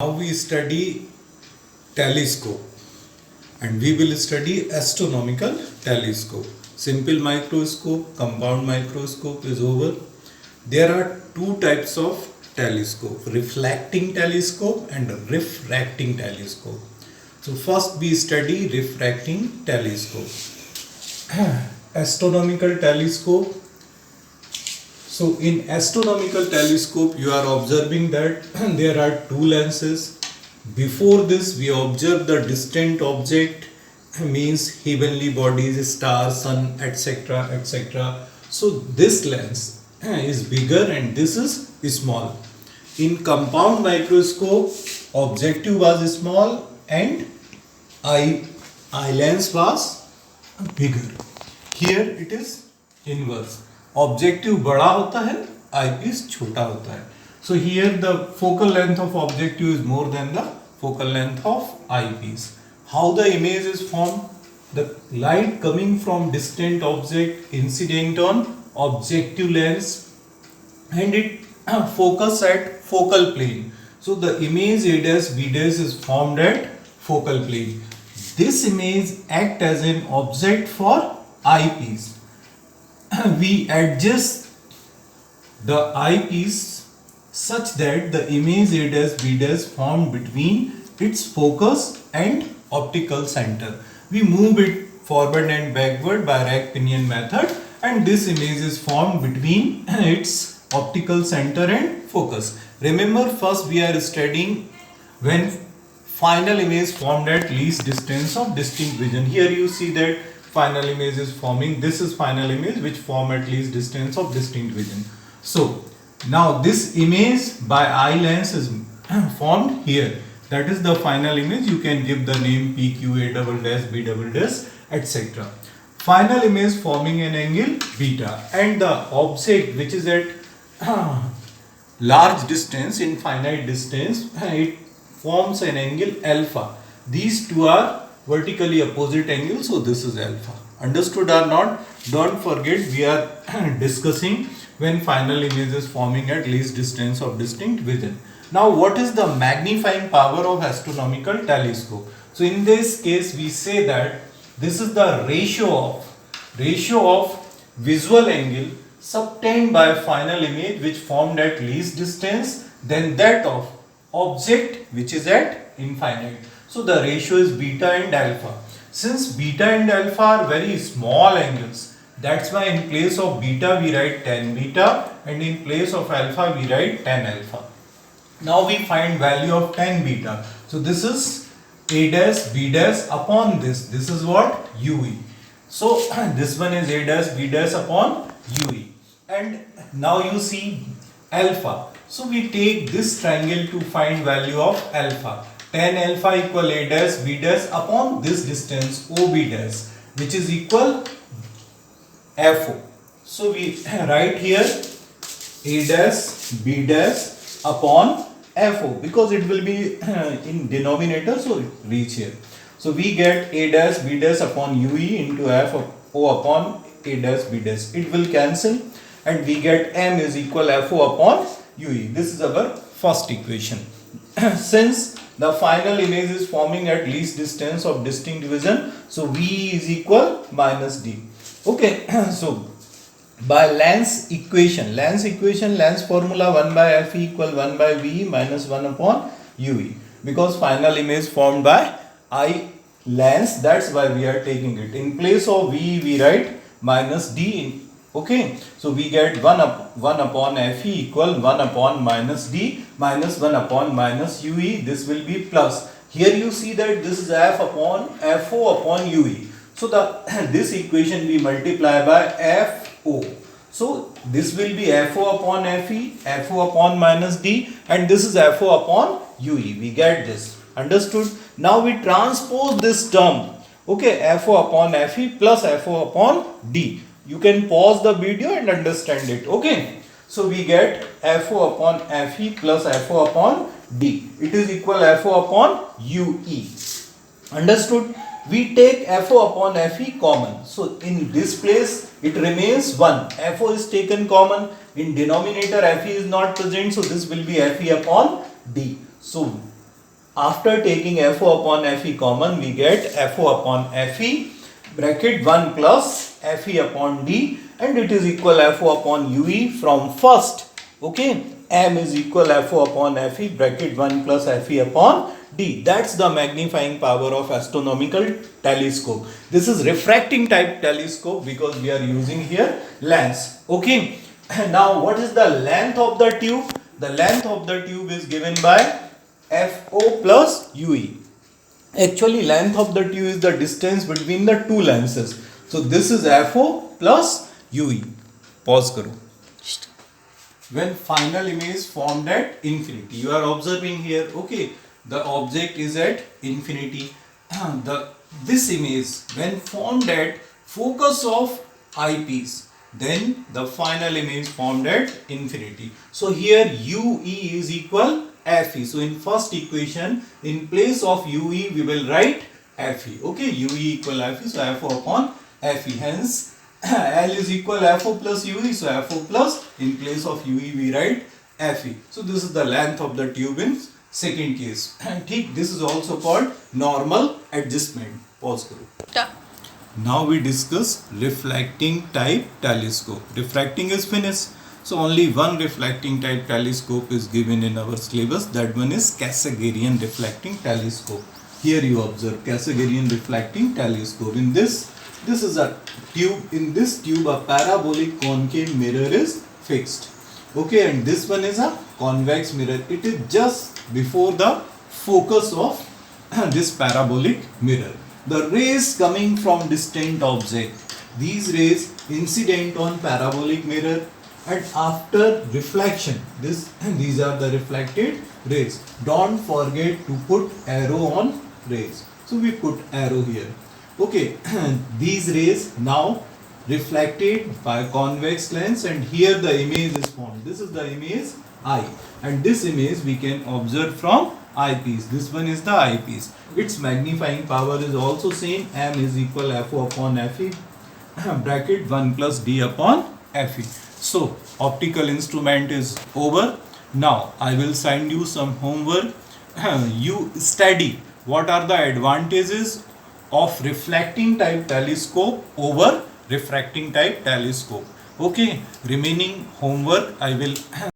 Now we study telescope and we will study astronomical telescope. Simple microscope, compound microscope is over. There are two types of telescope, reflecting telescope and refracting telescope. So first we study refracting telescope. Astronomical telescope. So in astronomical telescope you are observing that there are two lenses. Before this we observe the distant object, means heavenly bodies, stars, sun, etc, etc. So this lens is bigger and this is small. In compound microscope objective was small and eye lens was bigger. Here it is inverse. Objective बड़ा होता है, eyepiece छोटा होता है. So here the focal length of objective is more than the focal length of eyepiece. How the image is formed? The light coming from distant object incident on objective lens and it focus at focal plane. So the image A dash B dash is formed at focal plane. This image act as an object for eyepiece. We adjust the eyepiece such that the image A dash B dash formed between its focus and optical center. We move it forward and backward by rack pinion method and this image is formed between its optical center and focus. Remember, first we are studying when final image formed at least distance of distinct vision. Here you see that final image is forming. This is final image which form at least distance of distinct vision. So now this image by eye lens is formed here. That is the final image. You can give the name P, Q, A double dash, B double dash, etc. Final image forming an angle beta and the object which is at large distance, infinite distance, it forms an angle alpha. These two are vertically opposite angles, so this is alpha. Understood or not? Don't forget we are discussing when final image is forming at least distance of distinct vision. Now what is the magnifying power of astronomical telescope? So in this case we say that this is the ratio of visual angle subtained by final image which formed at least distance than that of object which is at infinite. So the ratio is beta and alpha. Since beta and alpha are very small angles, that's why in place of beta we write tan beta and in place of alpha we write tan alpha. Now we find value of tan beta. So this is A dash B dash upon this. This is what? UE. So this one is A dash B dash upon UE. And now you see alpha. So we take this triangle to find value of alpha. Tan alpha equal A dash B dash upon this distance OB dash which is equal FO. So we write here A dash B dash upon FO because it will be in denominator, so it reach here. So we get A dash B dash upon UE into FO upon A dash B dash. It will cancel and we get M is equal FO upon UE. This is our first equation. Since the final image is forming at least distance of distinct vision, so V is equal minus D. Okay, so by lens equation, lens formula 1 by F equal 1 by V minus 1 upon UE. Because final image formed by eye lens, that's why we are taking it. In place of V, we write minus D. Okay, so we get 1 upon Fe equal 1 upon minus D minus 1 upon minus UE. This will be plus. Here you see that this is F upon FO upon UE. So this equation we multiply by FO. So this will be FO upon Fe, FO upon minus D and this is FO upon UE. We get this. Understood? Now we transpose this term. Okay, FO upon Fe plus FO upon D. You can pause the video and understand it. Okay. So we get FO upon Fe plus FO upon D. It is equal FO upon UE. Understood? We take FO upon Fe common. So in this place it remains 1. FO is taken common. In denominator Fe is not present. So this will be Fe upon D. So After taking FO upon FE common, we get FO upon FE bracket 1 plus FE upon D, and it is equal FO upon UE from first. Okay, M is equal FO upon FE bracket 1 plus FE upon D. That's the magnifying power of astronomical telescope. This is refracting type telescope because we are using here lens. Okay, now what is the length of the tube? The length of the tube is given by FO plus UE. Actually, length of the tube is the distance between the two lenses. So this is FO plus UE. Pause karo. When final image formed at infinity, you are observing here. Okay, the object is at infinity. This image when formed at focus of eyepiece, then the final image formed at infinity. So here UE is equal FE. So in first equation, in place of UE we will write FE. Okay, UE equal FE. So FO upon FE. Hence L is equal FO plus UE. So FO plus, in place of UE we write FE. So this is the length of the tube in second case. And this is also called normal adjustment. Pause karo. Now we discuss reflecting type telescope. Refracting is finished. So only one reflecting type telescope is given in our syllabus. That one is Cassegrain reflecting telescope. Here you observe Cassegrain reflecting telescope. In this is a tube. In this tube a parabolic concave mirror is fixed. Okay, and this one is a convex mirror. It is just before the focus of this parabolic mirror. The rays coming from distant object, these rays incident on parabolic mirror, and after reflection, these are the reflected rays. Don't forget to put arrow on rays. So we put arrow here. Okay, these rays now reflected by convex lens, and here the image is formed. This is the image I, and this image we can observe from eyepiece. This one is the eyepiece. Its magnifying power is also same. M is equal FO upon FE bracket 1 plus D upon FE. So optical instrument is over. Now I will send you some homework. You study what are the advantages of reflecting type telescope over refracting type telescope. Okay, remaining homework I will